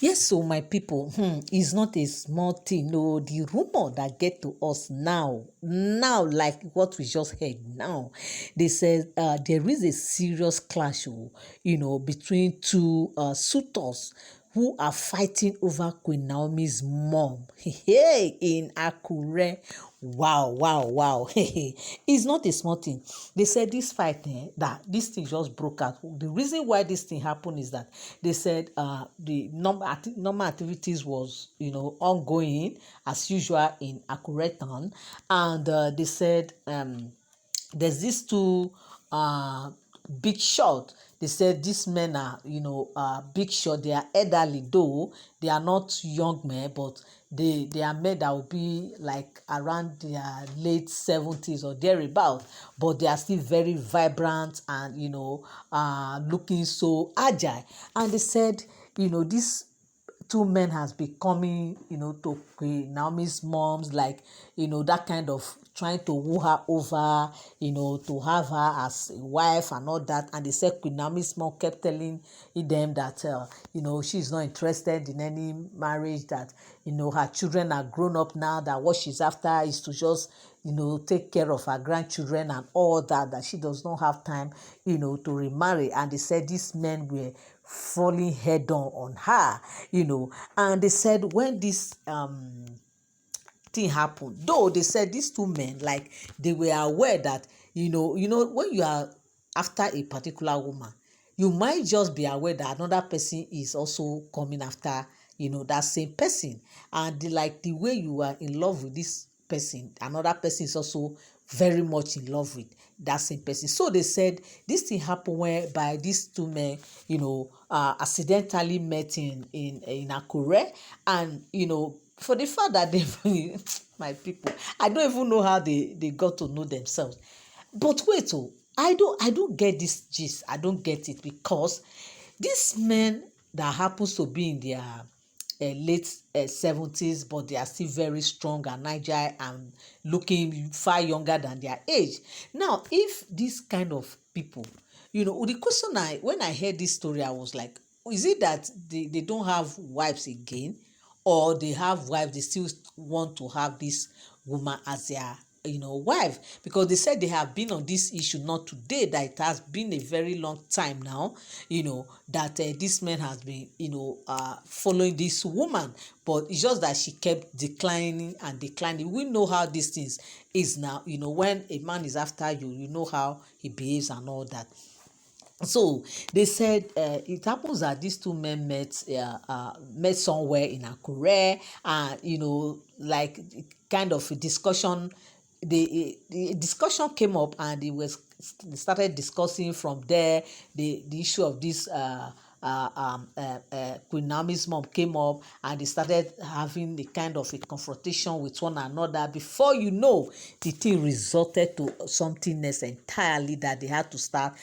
Yes, so my people, it's not a small thing. No, the rumor that get to us now, like what we just heard now, they said there is a serious clash, between two suitors who are fighting over Queen Naomi's mom. Hey, in Akure. Wow, wow, wow. It's not a small thing. They said this fight, that this thing just broke out. The reason why this thing happened is that they said the normal activities was, ongoing as usual in Akure town, and they said there's these two big shot. They said these men are, big shot. They are elderly, though they are not young men, but they are men that will be like around their late 70s or thereabout, but they are still very vibrant and, looking so agile. And they said, this two men has been coming, to Queen Naomi's moms, like, that kind of trying to woo her over, to have her as a wife and all that. And they said Queen Naomi's mom kept telling them that, she's not interested in any marriage, that, her children are grown up now, that what she's after is to just, take care of her grandchildren and all that, that she does not have time, to remarry. And they said these men were falling head on her, and they said when this thing happened, though they said these two men, like, they were aware that, when you are after a particular woman, you might just be aware that another person is also coming after, that same person. And the way you are in love with this person, another person is also very much in love with that same person. So they said this thing happened whereby these two men, accidentally met in Akure. And, for the fact that they my people, I don't even know how they got to know themselves. But wait, I don't get this gist. I don't get it, because these men that happens to be in their late 70s, but they are still very strong and agile and looking far younger than their age. Now, if this kind of people, the question, when I heard this story, I was like, is it that they don't have wives again, or they have wives, they still want to have this woman as their wife? Because they said they have been on this issue not today, that it has been a very long time now, that this man has been following this woman, but it's just that she kept declining and declining. We know how these things is now, when a man is after you, you know how he behaves and all that. So they said it happens that these two men met somewhere in Akure, and like, kind of a discussion. The discussion came up, and they started discussing from there. The issue of this Queen Naomi's mom came up, and they started having a kind of a confrontation with one another. Before you know, the thing resulted to something else entirely, that they had to start,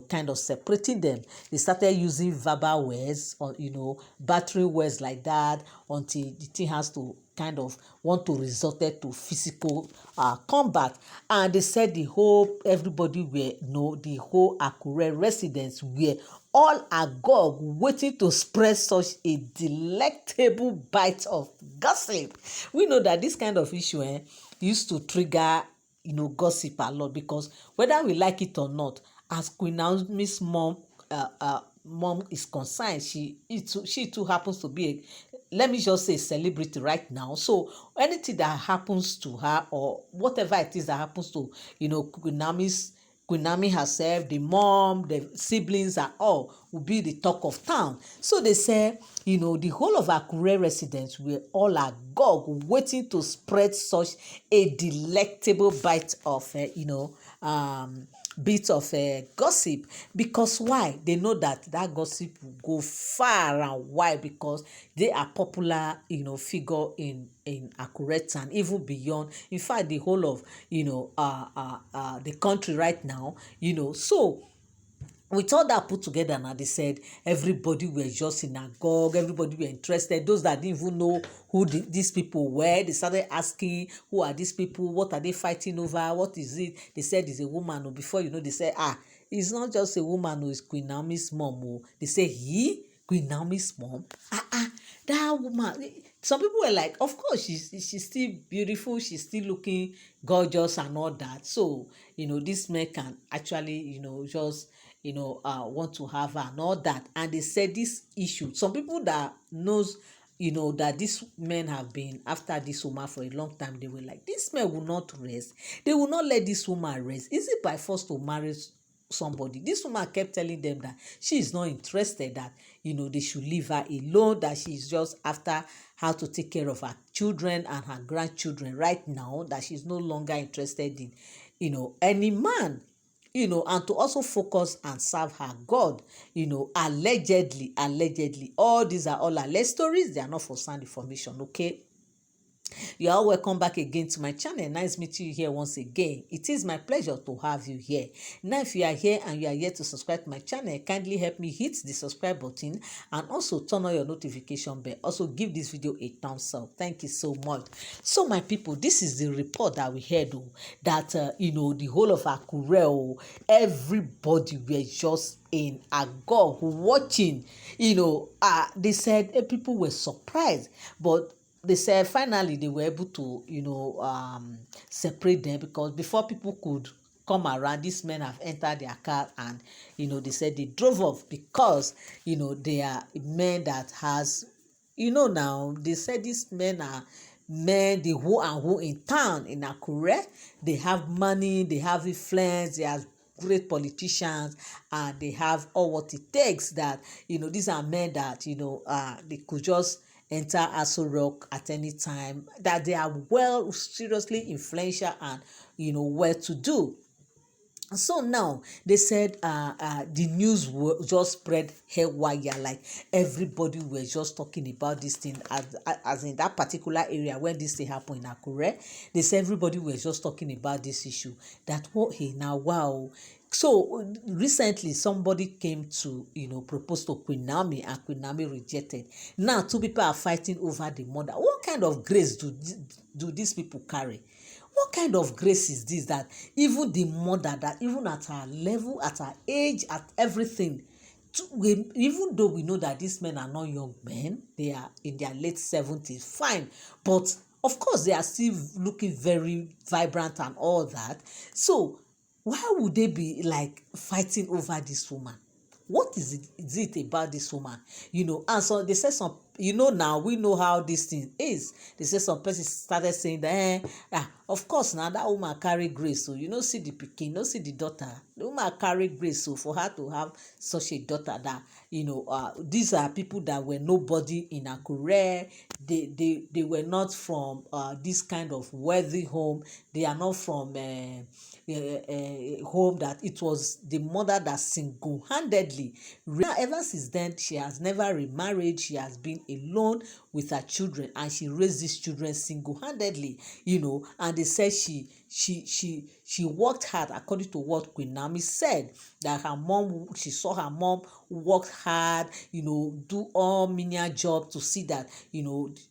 kind of separating them. They started using verbal words, or battering words like that, until the thing has to kind of want to resort to physical combat. And they said everybody were, the whole Akure residents were all agog, waiting to spread such a delectable bite of gossip. We know that this kind of issue used to trigger, gossip a lot, because whether we like it or not, as Queen Naomi's mom is concerned, she too happens to be let me just say, celebrity right now. So anything that happens to her, or whatever it is that happens to, Queen Naomi herself, the mom, the siblings, are all will be the talk of town. So they say, the whole of Akure residents were all agog, waiting to spread such a delectable bite of, bit of gossip. Because why? They know that gossip will go far and wide, because they are popular, figure in Akure and even beyond. In fact, the whole of the country right now. So with all that put together, now they said everybody were just in agog, everybody were interested. Those that didn't even know who these people were, they started asking, who are these people, what are they fighting over, what is it? They said it's a woman. Or before they said, it's not just a woman who is Queen Naomi's mom. They say, Queen Naomi's mom? That woman, some people were like, of course, she's still beautiful, she's still looking gorgeous and all that. So, this man can actually, just, want to have her and all that. And they said this issue, some people that knows, that these men have been after this woman for a long time, they were like, this man will not rest. They will not let this woman rest. Is it by force to marry somebody? This woman kept telling them that she is not interested, that they should leave her alone, that she's just after how to take care of her children and her grandchildren right now, that she's no longer interested in any man, and to also focus and serve her God. Allegedly, all these are all alleged stories, they are not for sound information. Okay, you are all welcome back again to my channel. Nice meeting you here once again. It is my pleasure to have you here. Now, if you are here and you are yet to subscribe to my channel, kindly help me hit the subscribe button and also turn on your notification bell. Also, give this video a thumbs up. Thank you so much. So, my people, this is the report that we heard, that the whole of Akure, everybody were just in agog watching. They said people were surprised, but they said finally they were able to separate them, because before people could come around, these men have entered their car, and they said they drove off, because they are men that has, now they said these men are men, the who and who in town in Akure. They have money, they have influence, they are great politicians, and they have all what it takes, that these are men that they could just enter Aso Rock at any time, that they are well, seriously influential, and well to do. So now they said the news just spread haywire, like everybody was just talking about this thing, as in that particular area when this thing happened in Akure. They said everybody was just talking about this issue, that what, hey, now, wow. So recently somebody came to propose to Queen Naomi, and Queen Naomi rejected. Now two people are fighting over the mother. What kind of grace do these people carry? What kind of grace is this, that even the mother, that even at her level, at her age, at everything, even though we know that these men are not young men, they are in their late 70s, fine, but of course they are still looking very vibrant and all that. So why would they be like fighting over this woman? What is it about this woman? And so they said some, now we know how this thing is. They said some person started saying that, of course, now that woman carry grace, so see the pikin, see the daughter. The woman carry grace, so for her to have such a daughter, that these are people that were nobody in Akure. They were not from this kind of wealthy home. They are not from home that it was the mother that single-handedly. Now, ever since then, she has never remarried. She has been alone with her children, and she raised these children single-handedly. And they said she worked hard, according to what Queen Naomi said, that she saw her mom worked hard, do all menial job to see that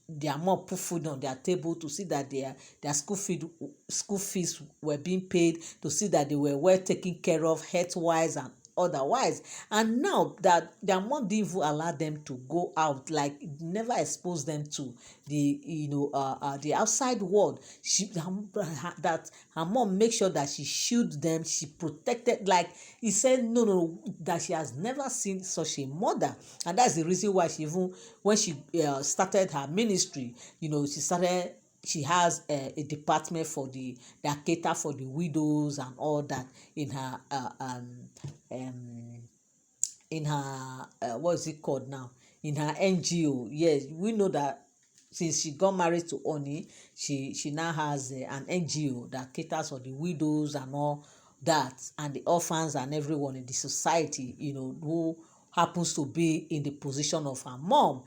their mom put food on their table, to see that their school fees were being paid, to see that they were well taken care of health wise and otherwise. And now that their mom didn't even allow them to go out, like never exposed them to the outside world. That her mom make sure that she shielded them, she protected, like he said, no, that she has never seen such a mother. And that's the reason why she, even when she started her ministry, she has a department for that cater for the widows and all that in her what is it called now, in her NGO. Yes, we know that since she got married to Oni, she now has an NGO that caters for the widows and all that, and the orphans and everyone in the society, who happens to be in the position of her mom,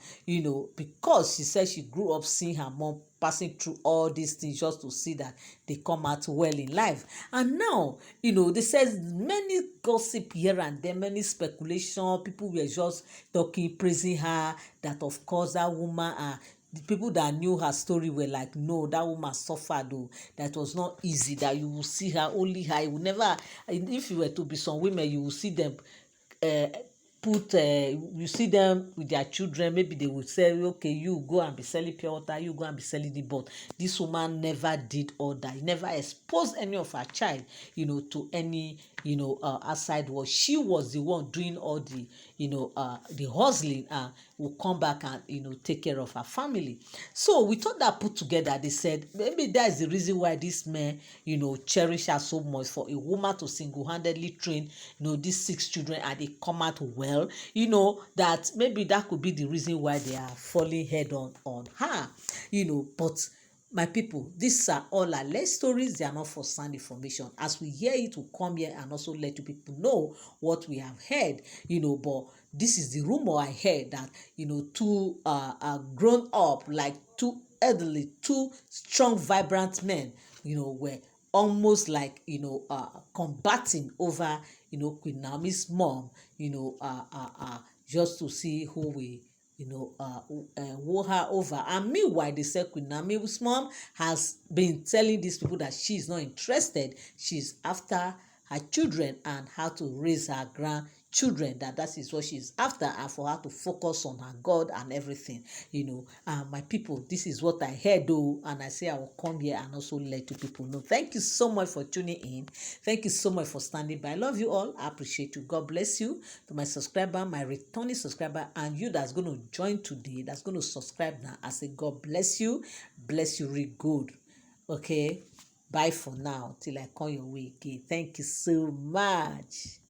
because she said she grew up seeing her mom passing through all these things, just to see that they come out well in life. And now, they says many gossip here and there, many speculation, people were just talking, praising her, that of course that woman, the people that knew her story were like, no, that woman suffered, though, that was not easy, that you will see her, only her, you will never, if you were to be some women, you will see them put you see them with their children, maybe they will say, okay, you go and be selling pure water, you go and be selling the, but this woman never did all that. He never exposed any of her child, to any, outside world. She was the one doing all the, the hustling, will come back and, take care of her family. So we thought that put together, they said maybe that is the reason why this man, cherish her so much, for a woman to single-handedly train, these 6 children, and they come out well, that maybe that could be the reason why they are falling head on her, but my people, these are all alleged stories. They are not for sound information. As we hear it, we come here and also let you people know what we have heard, but this is the rumor I heard, that two grown up, like two elderly, two strong vibrant men, were almost like combating over Queen Naomi's mom, just to see who will woo her over. And meanwhile, they said Queen Naomi's mom has been telling these people that she is not interested. She's after her children and how to raise her grandchildren, that is what she's after, and for her to focus on her God and everything. My people, this is what I heard though, and I say I will come here and also let you people know. Thank you so much for tuning in. Thank you so much for standing by. I love you all. I appreciate you. God bless you. To my subscriber, my returning subscriber, and you that's going to join today, that's going to subscribe now, I say God bless you real good. Okay, bye for now till I come your way again. Thank you so much.